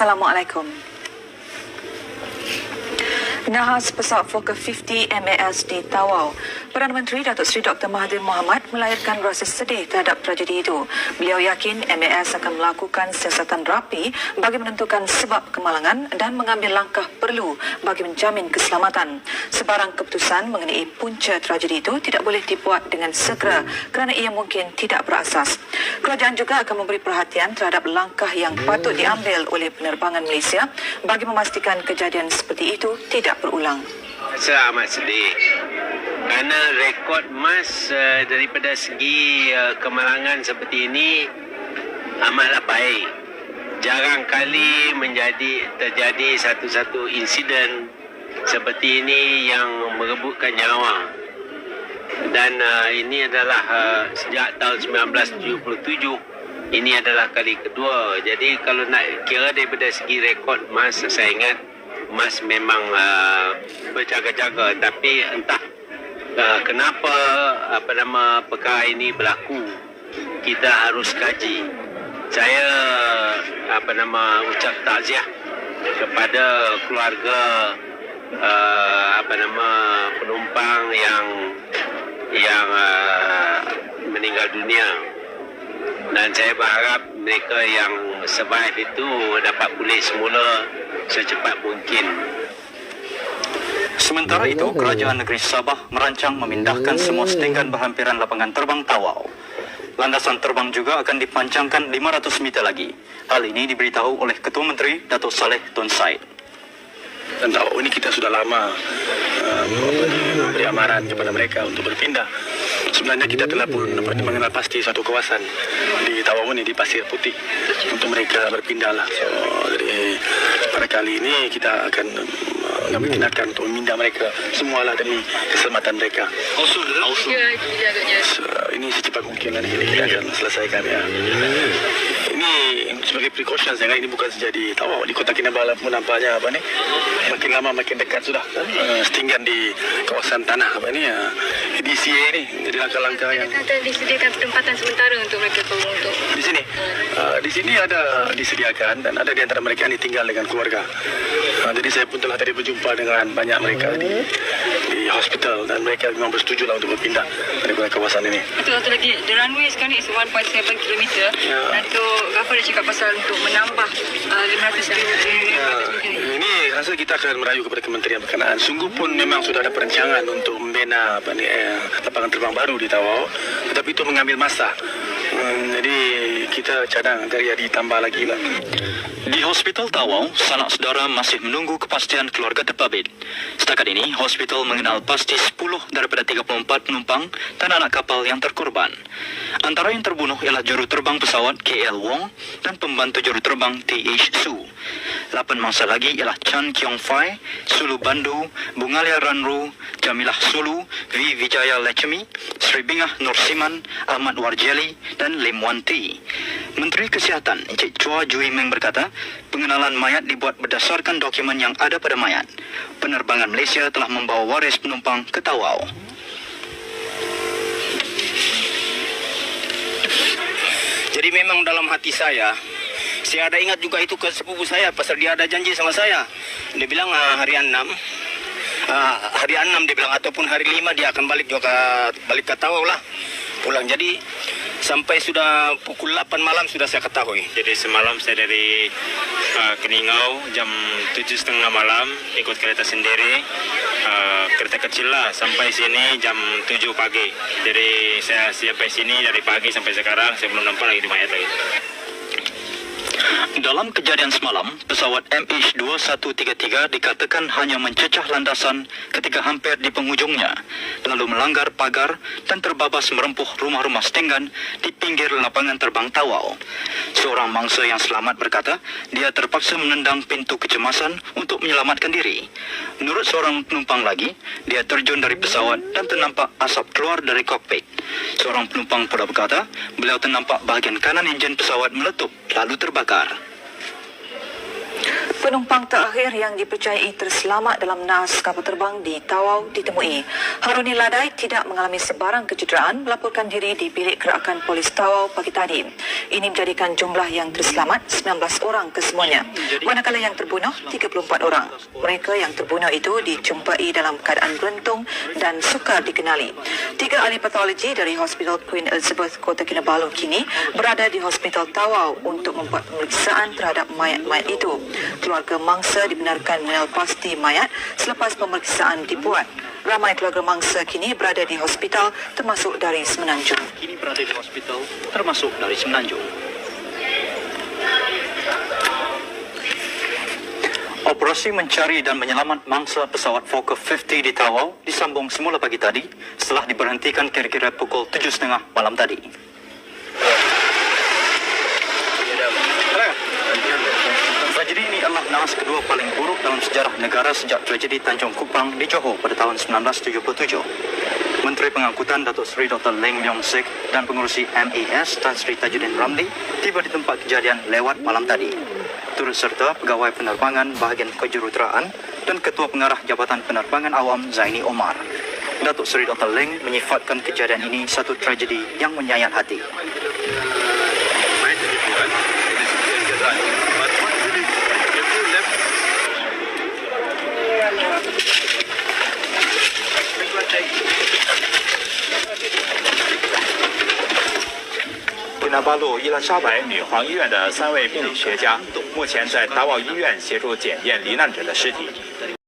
Assalamualaikum. Nahas pesawat Fokker 50 MAS di Tawau. Perdana Menteri Datuk Seri Dr. Mahathir Mohamad melayarkan rasa sedih terhadap tragedi itu. Beliau yakin MAS akan melakukan siasatan rapi bagi menentukan sebab kemalangan dan mengambil langkah perlu bagi menjamin keselamatan. Sebarang keputusan mengenai punca tragedi itu tidak boleh dibuat dengan segera kerana ia mungkin tidak berasas. Kerajaan juga akan memberi perhatian terhadap langkah yang patut diambil oleh penerbangan Malaysia bagi memastikan kejadian seperti itu tidak berulang. Saya amat sedih kerana rekod MAS daripada segi kemalangan seperti ini amatlah baik. Jarang kali terjadi satu-satu insiden seperti ini yang merebutkan nyawa. Dan ini adalah sejak tahun 1977, ini adalah kali kedua. Jadi kalau nak kira daripada segi rekod MAS, saya ingat MAS memang berjaga-jaga, tapi entah kenapa perkara ini berlaku, kita harus kaji. Saya ucap takziah kepada keluarga penumpang yang meninggal dunia, dan saya berharap mereka yang survive itu dapat pulih semula secepat mungkin. Sementara itu, Kerajaan Negeri Sabah merancang memindahkan semua setinggan berhampiran lapangan terbang Tawau. Landasan terbang juga akan dipancangkan 500 meter lagi. Hal ini diberitahu oleh Ketua Menteri Datuk Saleh Tun Said. Dan Tawau ini kita sudah lama beri amaran kepada mereka untuk berpindah. Sebenarnya kita telah pun mengenal pasti satu kawasan di Tawau ini, di Pasir Putih, untuk mereka berpindahlah. So, jadi pada kali ini kita akan mengambil tindakan untuk memindah mereka semualah demi keselamatan mereka. Ini secepat mungkin nanti kita akan selesaikan ya. Ini sebagai precaution, saya ini bukan saja di Tawau, di Kota Kinabalu pun nampaknya makin lama makin dekat sudah setinggan di kawasan tanah DCA ini. Jadi langkah-langkah yang disediakan penempatan sementara untuk mereka untuk di sini. Di sini ada disediakan dan ada di antara mereka yang tinggal dengan keluarga. Jadi saya pun telah tadi berjumpa dengan banyak mereka di hospital dan mereka memang bersetuju lah untuk berpindah dari kawasan ini. Satu lagi, the runway sekarang is 1.7 km. Dan tu Gafar dia cakap pasal untuk menambah 500 km. Ini rasa kita akan merayu kepada kementerian berkenaan. Sungguh pun memang sudah ada perencanaan untuk membina lapangan terbang baru di Tawau, tetapi itu mengambil masa. Jadi kita cadang agar ia ditambah lagi lah. Di Hospital Tawau, sanak saudara masih menunggu kepastian keluarga terpabit. Setakat ini, hospital mengenal pasti 10 daripada 34 penumpang dan anak kapal yang terkorban. Antara yang terbunuh ialah juruterbang pesawat KL Wong dan pembantu juruterbang TH Su. 8 mangsa lagi ialah Chan Kiong Fai, Sulu Bandu, Bungalia Ranru, Jamilah Sulu, V. Vijaya Lechemi, Sri Bingah Nursiman, Ahmad Warjeli dan Lim Wan Ti. Menteri Kesihatan Encik Chua Jui Meng berkata, pengenalan mayat dibuat berdasarkan dokumen yang ada pada mayat. Penerbangan Malaysia telah membawa waris penumpang ke Tawau. Jadi memang dalam hati saya ada ingat juga itu ke sepupu saya pasal dia ada janji sama saya. Dia bilang hari 6 dia bilang, ataupun hari 5 dia akan balik ke Tawau lah, pulang. Jadi sampai sudah pukul 8 malam sudah saya ketahui. Jadi semalam saya dari Keningau jam 7.30 malam ikut kereta sendiri, kereta kecil lah, sampai sini jam 7 pagi. Jadi saya sampai sini dari pagi sampai sekarang saya belum nampak lagi di mayat lagi. Dalam kejadian semalam, pesawat MH2133 dikatakan hanya mencecah landasan ketika hampir di penghujungnya, lalu melanggar pagar dan terbabas merempuh rumah-rumah setinggan di pinggir lapangan terbang Tawau. Seorang mangsa yang selamat berkata, dia terpaksa menendang pintu kecemasan untuk menyelamatkan diri. Menurut seorang penumpang lagi, dia terjun dari pesawat dan ternampak asap keluar dari kokpit. Seorang penumpang pula berkata, beliau ternampak bahagian kanan enjin pesawat meletup lalu terbakar. Penumpang terakhir yang dipercayai terselamat dalam naas kapal terbang di Tawau ditemui. Haruni Ladai tidak mengalami sebarang kecederaan melaporkan diri di bilik gerakan polis Tawau pagi tadi. Ini menjadikan jumlah yang terselamat 19 orang kesemuanya. Manakala yang terbunuh 34 orang. Mereka yang terbunuh itu dijumpai dalam keadaan beruntung dan sukar dikenali. 3 ahli patologi dari Hospital Queen Elizabeth Kota Kinabalu kini berada di Hospital Tawau untuk membuat pemeriksaan terhadap mayat-mayat itu. Keluarga mangsa dibenarkan mengenal pasti mayat selepas pemeriksaan dibuat. Ramai keluarga mangsa kini berada di hospital termasuk dari Semenanjung. Operasi mencari dan menyelamat mangsa pesawat Fokker 50 di Tawau disambung semula pagi tadi setelah diberhentikan kira-kira pukul 7.30 malam tadi. Tragedi ini adalah naas kedua paling buruk dalam sejarah negara sejak tragedi Tanjung Kupang di Johor pada tahun 1977. Menteri Pengangkutan Datuk Seri Dr. Leng Leong Sek dan pengurusi MAS Tan Sri Tajuddin Ramli tiba di tempat kejadian lewat malam tadi. Turut serta Pegawai Penerbangan Bahagian Kejuruteraan dan Ketua Pengarah Jabatan Penerbangan Awam Zaini Omar. Datuk Seri Dr. Leng menyifatkan kejadian ini satu tragedi yang menyayat hati. Kinabalu 伊拉莎白女皇医院的3位病理学家目前在达瓦医院协助检验罹难者的尸体。